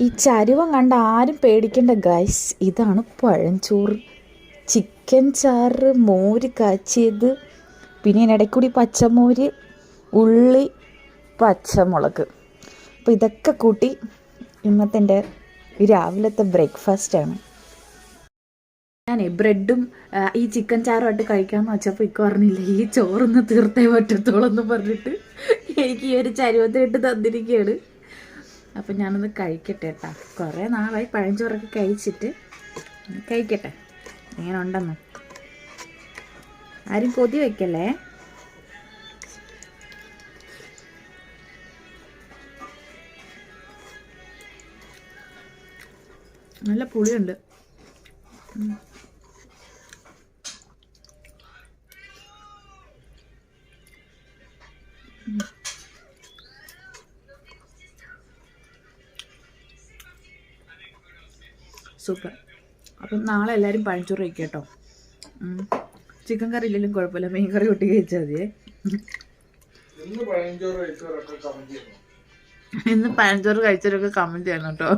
ഈ ചരുവം കണ്ട ആരും പേടിക്കേണ്ട ഗൈസ്, ഇതാണ് പഴഞ്ചോറ്. ചിക്കൻ ചാറ്, മോര് കാച്ചിയത്, പിന്നെ ഇടയ്ക്കൂടി പച്ചമോര്, ഉള്ളി, പച്ചമുളക്. അപ്പോൾ ഇതൊക്കെ കൂട്ടി ഇന്നത്തെ എൻ്റെ രാവിലത്തെ ബ്രേക്ക്ഫാസ്റ്റാണ്. ഞാനേ ബ്രെഡും ഈ ചിക്കൻ ചാറുമായിട്ട് കഴിക്കാമെന്ന് വെച്ചപ്പോൾ ഇക്ക പറഞ്ഞില്ല ഈ ചോറൊന്ന് തീർത്തേ പറ്റത്തോളം എന്ന് പറഞ്ഞിട്ട് എനിക്ക് ഈ ഒരു ചരുവത്തിലിട്ട് തന്നിരിക്കുകയാണ്. അപ്പം ഞാനൊന്ന് കഴിക്കട്ടെ കേട്ടോ. കുറേ നാളായി പഴഞ്ചോറൊക്കെ കഴിച്ചിട്ട്, കഴിക്കട്ടെ എങ്ങനെ ഉണ്ടെന്ന്. ആരും കൊതി വയ്ക്കല്ലേ. നല്ല പുളിയുണ്ട്. സൂപ്പർ. അപ്പം നാളെ എല്ലാവരും പഴഞ്ചോറ് കഴിക്കുക കേട്ടോ. ചിക്കൻ കറി ഇല്ലെങ്കിലും കുഴപ്പമില്ല, മീൻ കറി കൂട്ടി കഴിച്ചാൽ മതിയേ. ഇന്ന് പഴഞ്ചോറ് കഴിച്ചവരൊക്കെ കമൻറ്റ് ചെയ്യണം കേട്ടോ.